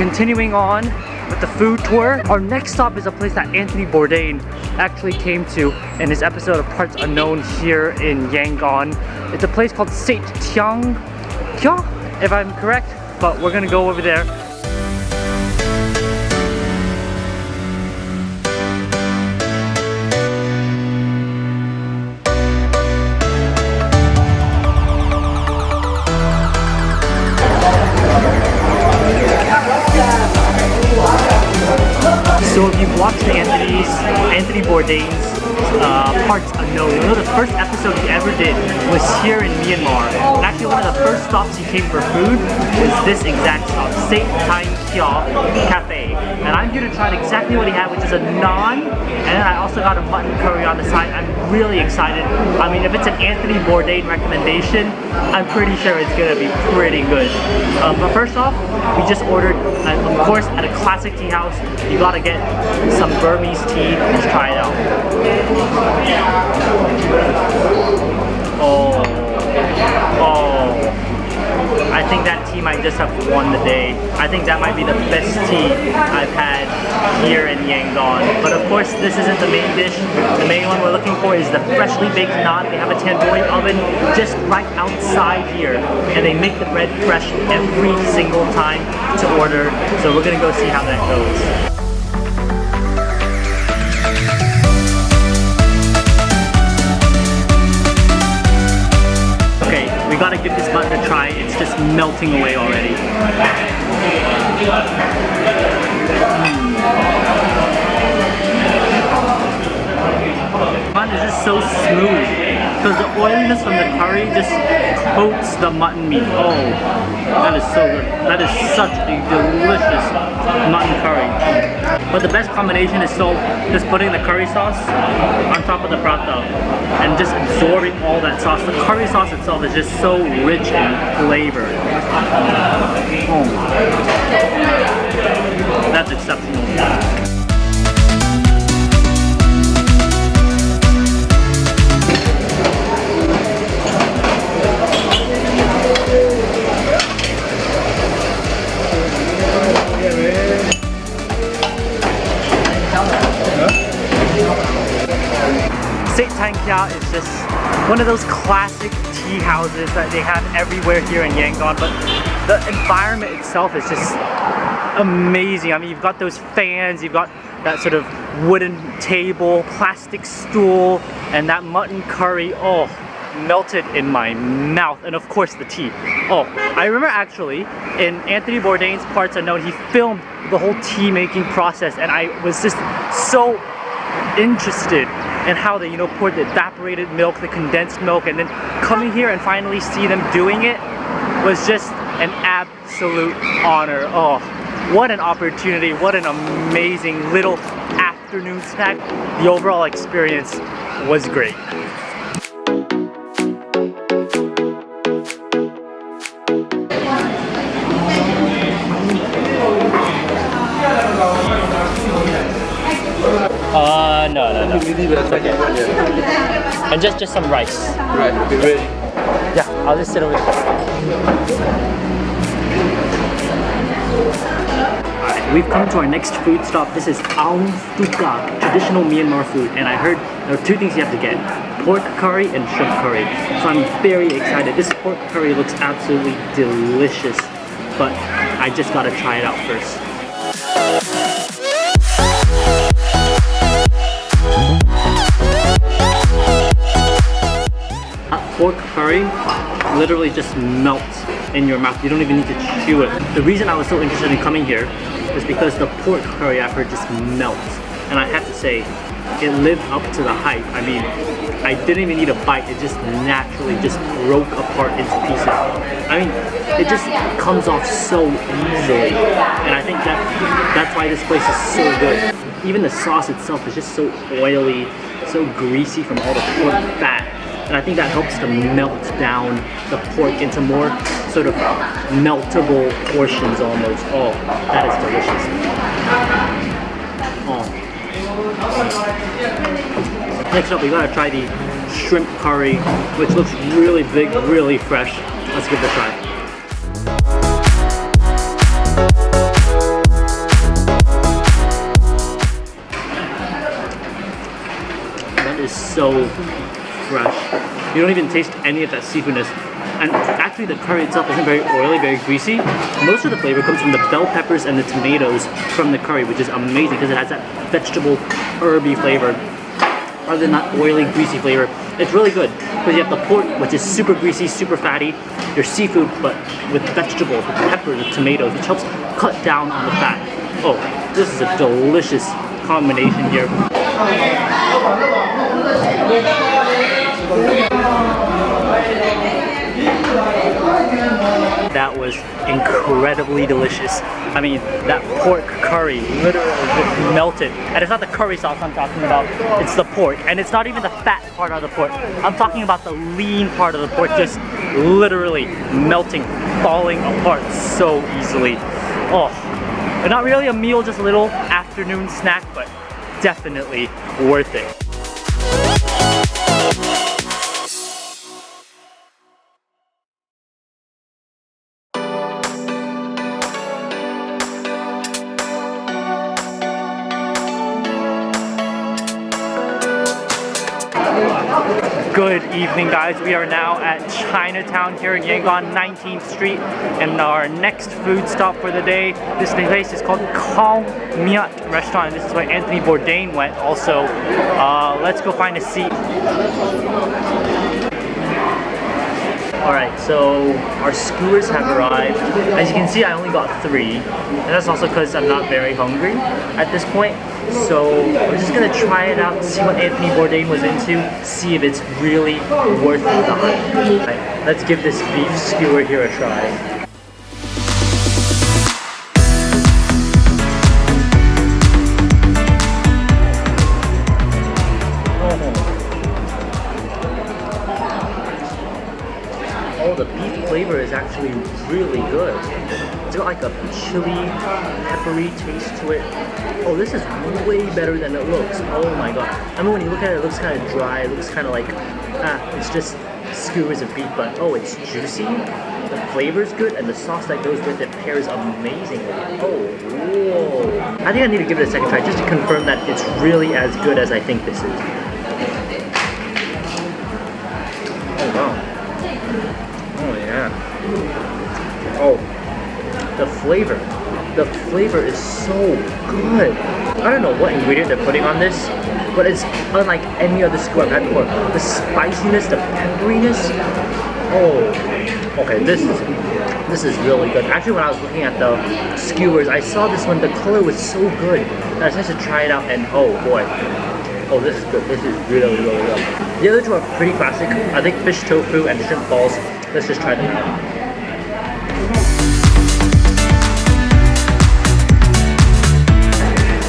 continuing on with the food tour. Our next stop is a place that Anthony Bourdain actually came to in his episode of Parts Unknown here in Yangon. It's a place called Seit Taing Kya, if I'm correct, but we're gonna go over there. So if you've watched Anthony Bourdain's Parts Unknown, you know the first episode he ever did was here in Myanmar. And actually one of the first stops he came for food was this exact stop, Seit Taing Kya Cafe. And I'm here to try exactly what he had, which is a naan, and then I also got a mutton curry on the side. I'm really excited. I mean, if it's an Anthony Bourdain recommendation, I'm pretty sure it's gonna be pretty good. But first off, we just ordered, of course, at a classic tea house, you gotta get some Burmese tea. Let's try it out. Oh, I think that tea might just have won the day. I think that might be the best tea I've had here in Yangon. But of course, this isn't the main dish. The main one we're looking for is the freshly baked naan. They have a tandoori oven just right outside here, and they make the bread fresh every single time to order. So we're gonna go see how that goes. We gotta give this mutton a try. It's just melting away already. Mutton is just so smooth because the oiliness from the curry just coats the mutton meat. Oh, that is so good. That is such a delicious mutton curry. But the best combination is still just putting the curry sauce on top of the prata and just absorbing all that sauce. The curry sauce itself is just so rich in flavor. Oh. That's exceptional. Seit Taing Kya is just one of those classic tea houses that they have everywhere here in Yangon, but the environment itself is just amazing. I mean, you've got those fans, you've got that sort of wooden table, plastic stool, and that mutton curry, oh, melted in my mouth. And of course the tea. Oh, I remember actually in Anthony Bourdain's Parts Unknown, he filmed the whole tea making process, and I was just so interested in how they, poured the evaporated milk, the condensed milk, and then coming here and finally see them doing it was just an absolute honor. Oh, what an opportunity, what an amazing little afternoon snack. The overall experience was great. No. And just some rice. Right, be ready. Yeah, I'll just sit over there. Alright, we've come to our next food stop. This is Aung Thukha, traditional Myanmar food. And I heard there are two things you have to get: pork curry and shrimp curry. So I'm very excited. This pork curry looks absolutely delicious, but I just gotta try it out first. Pork curry literally just melts in your mouth. You don't even need to chew it. The reason I was so interested in coming here is because the pork curry I've heard just melts. And I have to say, it lived up to the hype. I mean, I didn't even need a bite. It just naturally just broke apart into pieces. I mean, it just comes off so easily. And I think that's why this place is so good. Even the sauce itself is just so oily, so greasy from all the pork fat. And I think that helps to melt down the pork into more sort of meltable portions almost. Oh, that is delicious. Oh. Next up, we gotta try the shrimp curry, which looks really big, really fresh. Let's give it a try. is so fresh. You don't even taste any of that seafoodness. And actually the curry itself isn't very oily, very greasy. Most of the flavor comes from the bell peppers and the tomatoes from the curry, which is amazing because it has that vegetable, herby flavor rather than that oily, greasy flavor. It's really good because you have the pork, which is super greasy, super fatty, your seafood, but with vegetables, with peppers, with tomatoes, which helps cut down on the fat. Oh, this is a delicious combination here. That was incredibly delicious. I mean, that pork curry literally just melted. And it's not the curry sauce I'm talking about, it's the pork. And it's not even the fat part of the pork. I'm talking about the lean part of the pork just literally melting, falling apart so easily. Oh, and not really a meal, just a little afternoon snack, but definitely worth it. Good evening, guys. We are now at Chinatown here in Yangon, 19th Street, and our next food stop for the day. This place is called Khao Myat Restaurant, and this is where Anthony Bourdain went also. Let's go find a seat. Alright, so our skewers have arrived. As you can see, I only got 3, and that's also because I'm not very hungry at this point. So we're just gonna try it out, see what Anthony Bourdain was into, see if it's really worth the hype. Right, let's give this beef skewer here a try. Oh, the beef flavor is actually really good. It's got like a chili, peppery taste to it. Oh, this is way better than it looks. Oh my god. I mean, when you look at it, it looks kind of dry. It looks kind of like, it's just skewers of beef, but oh, it's juicy. The flavor's good, and the sauce that goes with it pairs amazingly. Oh, whoa. I think I need to give it a second try just to confirm that it's really as good as I think this is. Oh, wow. Oh, yeah. Oh, the flavor is so good. I don't know what ingredient they're putting on this, but it's unlike any other skewer I've had before. The spiciness, the pepperiness. Oh, okay, this is really good. Actually, when I was looking at the skewers, I saw this one, the color was so good. And I decided to try it out, and oh boy. Oh, this is good. This is really, really good. The other two are pretty classic. I think fish tofu and shrimp balls. Let's just try them out.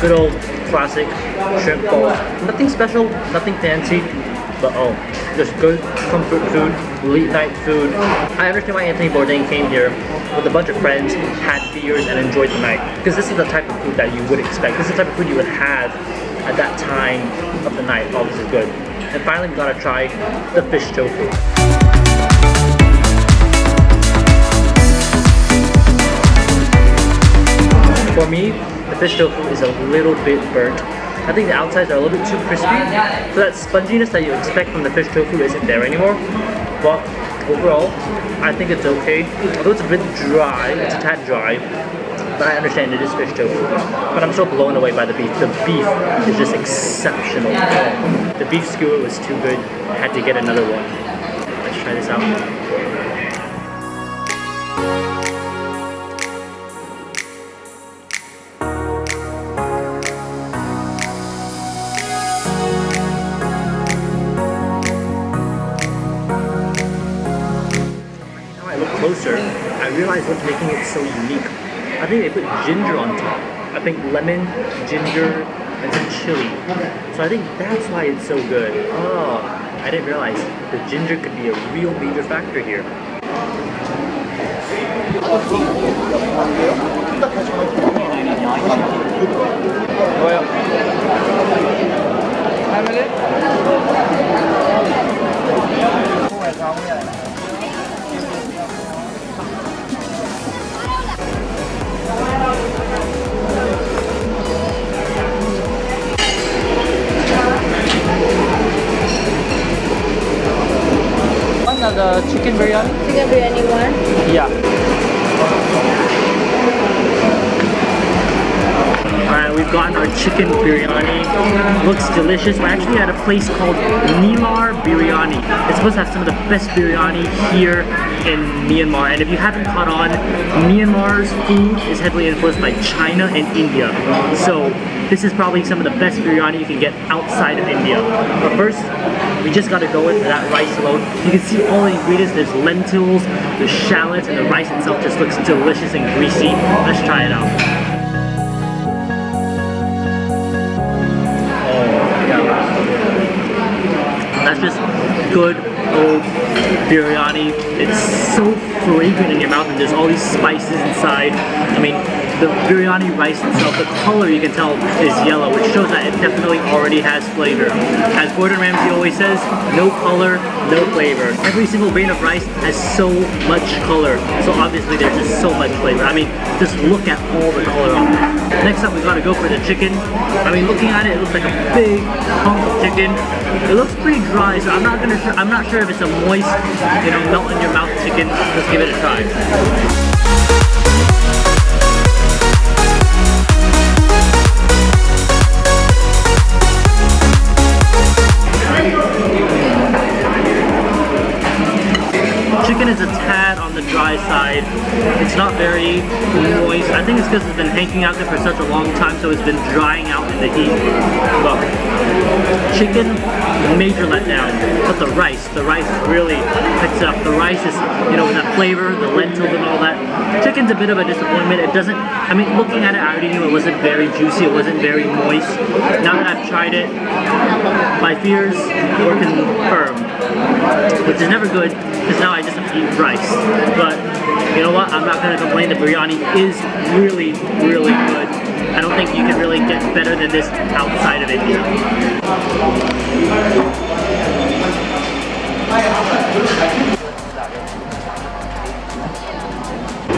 Good old classic shrimp balls. Nothing special, nothing fancy, but oh, just good comfort food, late night food. I understand why Anthony Bourdain came here with a bunch of friends, had beers, and enjoyed the night. Because this is the type of food that you would expect. This is the type of food you would have at that time of the night. Oh, this is good. And finally, we gotta try the fish tofu. For me, the fish tofu is a little bit burnt. I think the outsides are a little bit too crispy, so that sponginess that you expect from the fish tofu isn't there anymore. But overall, I think it's okay. Although it's a bit dry, it's a tad dry, but I understand it is fish tofu. But I'm so blown away by the beef. The beef is just exceptional. The beef skewer was too good. I had to get another one. Let's try this out. Closer, I realized what's making it so unique. I think they put ginger on top. I think lemon, ginger, and some chili. So I think that's why it's so good. Oh, I didn't realize the ginger could be a real major factor here. the chicken biryani? Chicken biryani one. Yeah. Alright, we've gotten our chicken biryani. Looks delicious. We're actually at a place called Myanmar Biryani. It's supposed to have some of the best biryani here in Myanmar. And if you haven't caught on, Myanmar's food is heavily influenced by China and India. So this is probably some of the best biryani you can get outside of India. But first, we just gotta go in for that rice alone. You can see all the ingredients. There's lentils, the shallots, and the rice itself just looks delicious and greasy. Let's try it out. That's just good old biryani. It's so fragrant in your mouth and there's all these spices inside. I mean, the biryani rice itself, the color you can tell is yellow, which shows that it definitely already has flavor. As Gordon Ramsay always says, no color, no flavor. Every single grain of rice has so much color, so obviously there's just so much flavor. I mean, just look at all the color on it. Next up, we gotta go for the chicken. I mean, looking at it, it looks like a big hunk of chicken. It looks pretty dry, so I'm not sure if it's a moist, you know, melt in your mouth chicken. Let's give it a try. Chicken is a tad on the dry side. It's not very moist. I think it's because it's been hanging out there for such a long time, so it's been drying out in the heat. But chicken, major letdown. But the rice really picks it up. The rice is, you know, with that flavor, the lentils and all that. Chicken's a bit of a disappointment. It doesn't, I mean, looking at it, I already knew it wasn't very juicy. It wasn't very moist. Now that I've tried it, my fears were confirmed, which is never good, because now I just have to eat rice. But you know what? I'm not going to complain. The biryani is really, really good. I don't think you can really get better than this outside of India.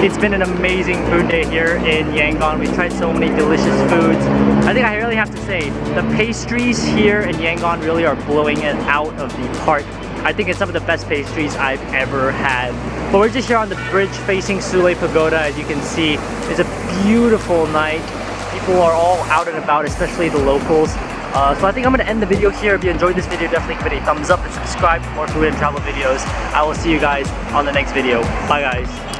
It's been an amazing food day here in Yangon. We've tried so many delicious foods. I think I really have to say, the pastries here in Yangon really are blowing it out of the park. I think it's some of the best pastries I've ever had. But we're just here on the bridge facing Sule Pagoda. As you can see, it's a beautiful night. People are all out and about, especially the locals. So I think I'm going to end the video here. If you enjoyed this video, definitely give it a thumbs up and subscribe for more food and travel videos. I will see you guys on the next video. Bye guys.